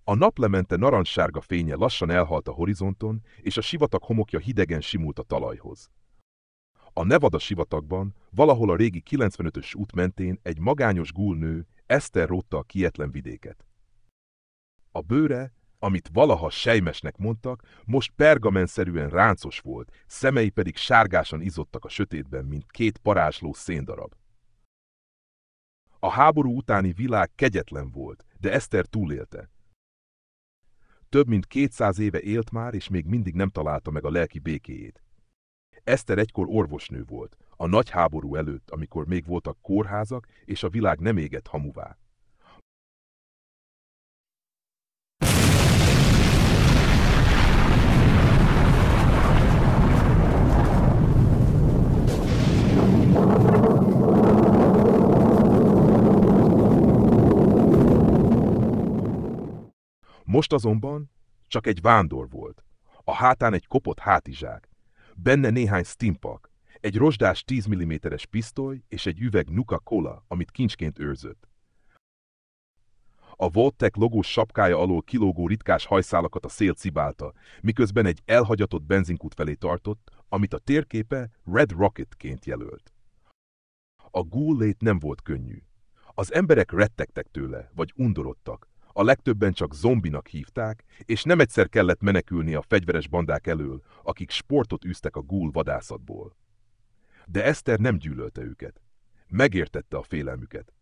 A naplemente narancssárga fénye lassan elhalt a horizonton, és a sivatag homokja hidegen simult a talajhoz. A Nevada sivatagban, valahol a régi 95-ös út mentén egy magányos gúlnő, Esther rótta a kietlen vidéket. A bőre, amit valaha sejmesnek mondtak, most pergamenszerűen ráncos volt, szemei pedig sárgásan izzottak a sötétben, mint két parázsló széndarab. A háború utáni világ kegyetlen volt, de Esther túlélte. Több mint 200 éve élt már, és még mindig nem találta meg a lelki békéjét. Esther egykor orvosnő volt, a nagy háború előtt, amikor még voltak kórházak, és a világ nem égett hamuvá. Most azonban csak egy vándor volt. A hátán egy kopott hátizsák, benne néhány stimpak, egy rozsdás 10 mm-es pisztoly és egy üveg Nuka-Cola, amit kincsként őrzött. A Vault-Tec logós sapkája alól kilógó ritkás hajszálakat a szél cibálta, miközben egy elhagyatott benzinkút felé tartott, amit a térképe Red Rocket-ként jelölt. A gúllét nem volt könnyű. Az emberek rettegtek tőle, vagy undorodtak, a legtöbben csak zombinak hívták, és nem egyszer kellett menekülni a fegyveres bandák elől, akik sportot űztek a gúl vadászatból. De Esther nem gyűlölte őket. Megértette a félelmüket.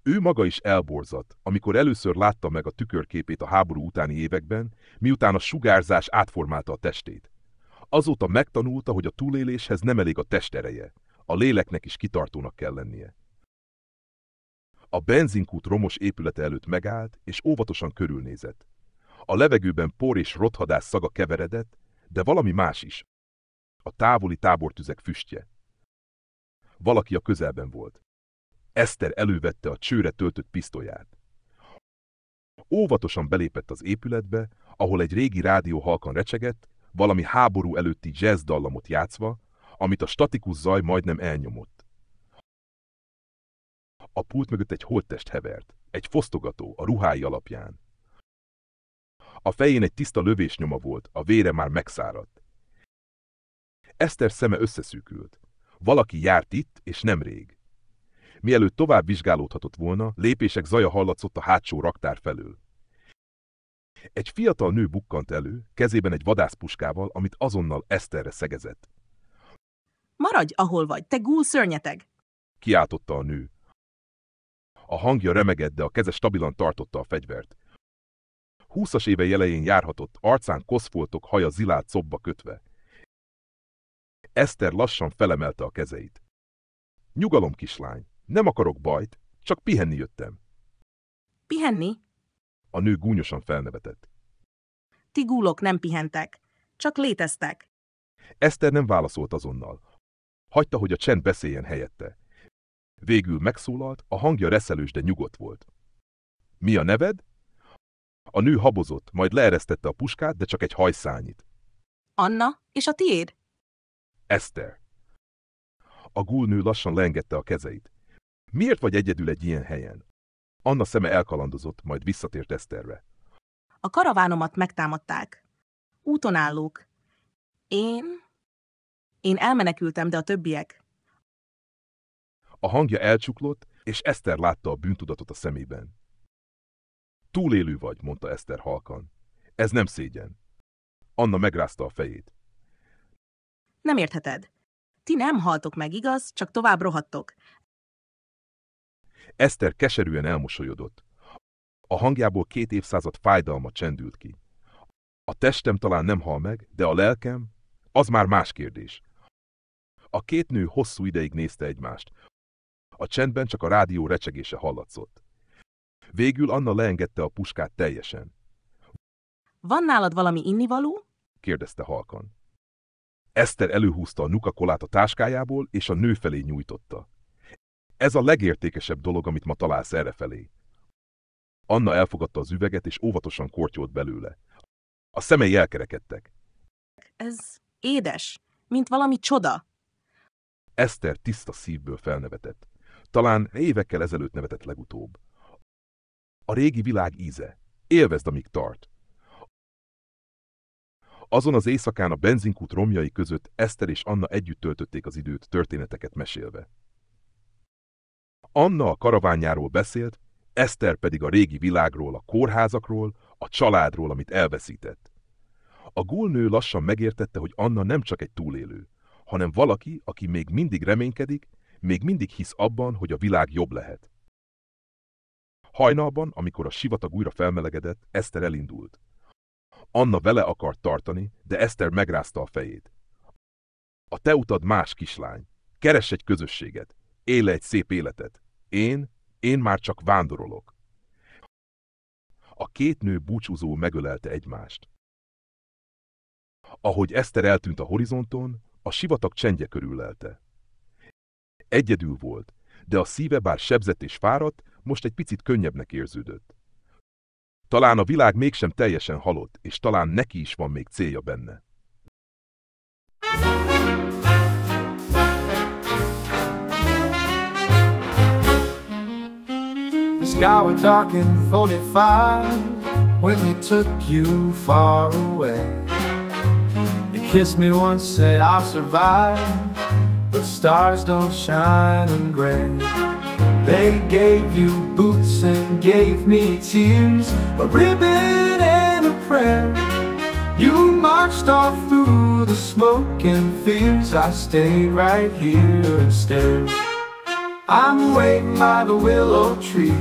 Ő maga is elborzadt, amikor először látta meg a tükörképét a háború utáni években, miután a sugárzás átformálta a testét. Azóta megtanulta, hogy a túléléshez nem elég a test ereje, a léleknek is kitartónak kell lennie. A benzinkút romos épülete előtt megállt, és óvatosan körülnézett. A levegőben por és rothadás szaga keveredett, de valami más is. A távoli tábortüzek füstje. Valaki a közelben volt. Esther elővette a csőre töltött pisztolyát. Óvatosan belépett az épületbe, ahol egy régi rádió halkan recsegett, valami háború előtti jazz dallamot játszva, amit a statikus zaj majdnem elnyomott. A pult mögött egy holttest hevert, egy fosztogató a ruhái alapján. A fején egy tiszta lövésnyoma volt, a vére már megszáradt. Esther szeme összeszűkült. Valaki járt itt, és nemrég. Mielőtt tovább vizsgálódhatott volna, lépések zaja hallatszott a hátsó raktár felől. Egy fiatal nő bukkant elő, kezében egy vadászpuskával, amit azonnal Estherre szegezett. Maradj, ahol vagy, te gúl szörnyeteg! Kiáltotta a nő. A hangja remegett, de a keze stabilan tartotta a fegyvert. 20-as évei elején járhatott, arcán koszfoltok, haja zilált szobba kötve. Esther lassan felemelte a kezeit. Nyugalom, kislány, nem akarok bajt, csak pihenni jöttem. Pihenni? A nő gúnyosan felnevetett. Ti gúlok nem pihentek, csak léteztek. Esther nem válaszolt azonnal. Hagyta, hogy a csend beszéljen helyette. Végül megszólalt, a hangja reszelős, de nyugodt volt. Mi a neved? A nő habozott, majd leeresztette a puskát, de csak egy hajszálnyit. Anna, és a tiéd? Esther. A gúlnő lassan leengedte a kezeit. Miért vagy egyedül egy ilyen helyen? Anna szeme elkalandozott, majd visszatért Estherre. A karavánomat megtámadták. Úton állók. Én elmenekültem, de a többiek. A hangja elcsuklott, és Esther látta a bűntudatot a szemében. Túlélő vagy, mondta Esther halkan. Ez nem szégyen. Anna megrázta a fejét. Nem értheted. Ti nem haltok meg, igaz? Csak tovább rohadtok. Esther keserűen elmosolyodott. A hangjából 2 évszázad fájdalma csendült ki. A testem talán nem hal meg, de a lelkem, az már más kérdés. A két nő hosszú ideig nézte egymást. A csendben csak a rádió recsegése hallatszott. Végül Anna leengedte a puskát teljesen. Van nálad valami innivaló? Kérdezte halkan. Esther előhúzta a Nuka-Colát a táskájából, és a nő felé nyújtotta. Ez a legértékesebb dolog, amit ma találsz errefelé. Anna elfogadta az üveget, és óvatosan kortyolt belőle. A szemei elkerekedtek. Ez édes, mint valami csoda. Esther tiszta szívből felnevetett. Talán évekkel ezelőtt nevetett legutóbb. A régi világ íze. Élvezd, amíg tart. Azon az éjszakán a benzinkút romjai között Eszter és Anna együtt töltötték az időt, történeteket mesélve. Anna a karavánjáról beszélt, Eszter pedig a régi világról, a kórházakról, a családról, amit elveszített. A gúlnő lassan megértette, hogy Anna nem csak egy túlélő, hanem valaki, aki még mindig reménykedik, még mindig hisz abban, hogy a világ jobb lehet. Hajnalban, amikor a sivatag újra felmelegedett, Eszter elindult. Anna vele akart tartani, de Eszter megrázta a fejét. A te utad más, kislány. Keress egy közösséget. Élj egy szép életet. Én már csak vándorolok. A két nő búcsúzó megölelte egymást. Ahogy Eszter eltűnt a horizonton, a sivatag csendje körüllelte. Egyedül volt, de a szíve bár sebzett és fáradt, most egy picit könnyebbnek érződött. Talán a világ mégsem teljesen halott, és talán neki is van még célja benne. The sky was dark and 45 when we took you far away. You kissed me once, said I'll survive, but stars don't shine in gray. They gave you boots and gave me tears, a ribbon and a prayer. You marched off through the smoke and fears. I stayed right here and stared. I'm waiting by the willow tree,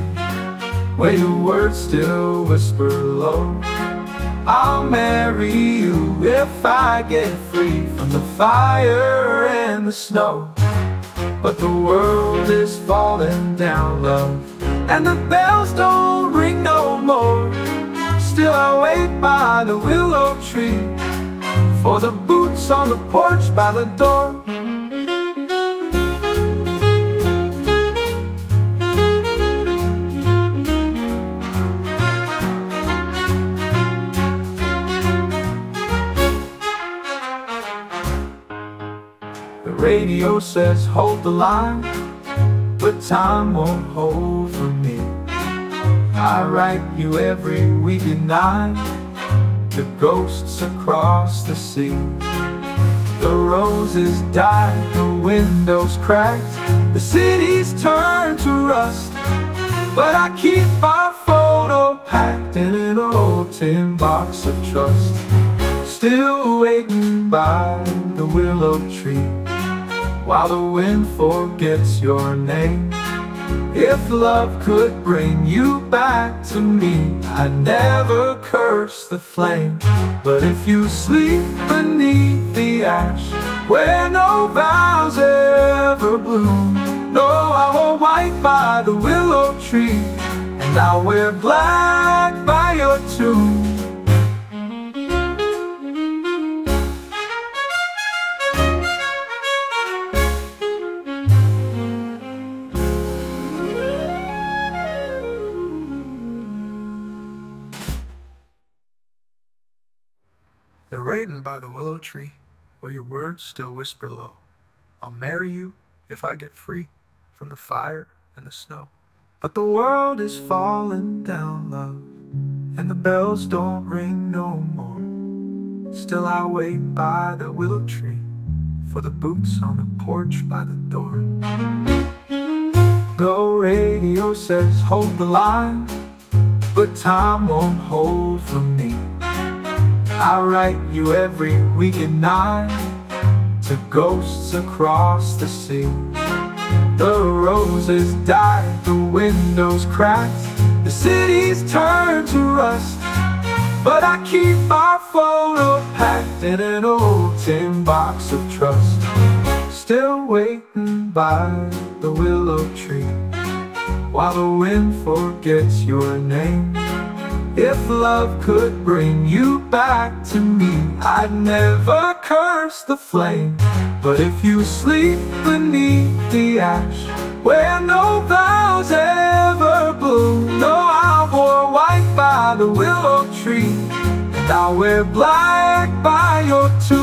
where your words still whisper low. I'll marry you if I get free from the fire and the snow. But the world is falling down, love, and the bells don't ring no more. Still I wait by the willow tree for the boots on the porch by the door. The radio says hold the line, but time won't hold for me. I write you every weekend night, the ghosts across the sea. The roses died, the windows cracked, the city's turned to rust. But I keep our photo packed in an old tin box of trust. Still waiting by the willow tree, while the wind forgets your name. If love could bring you back to me, I'd never curse the flame. But if you sleep beneath the ash, where no vows ever bloom, no, I will white by the willow tree, and I'll wear black by your tomb. They're waiting by the willow tree, where your words still whisper low. I'll marry you if I get free from the fire and the snow. But the world is falling down, love, and the bells don't ring no more. Still I wait by the willow tree for the boots on the porch by the door. The radio says hold the line, but time won't hold for me. I write you every weekend night to ghosts across the sea. The roses died, the windows cracked, the city's turned to rust. But I keep our photo packed in an old tin box of trust. Still waiting by the willow tree, while the wind forgets your name. If love could bring you back to me, I'd never curse the flame. But if you sleep beneath the ash, where no vows ever bloom, no, I'll wear white by the willow tree, and I'll wear black by your tomb.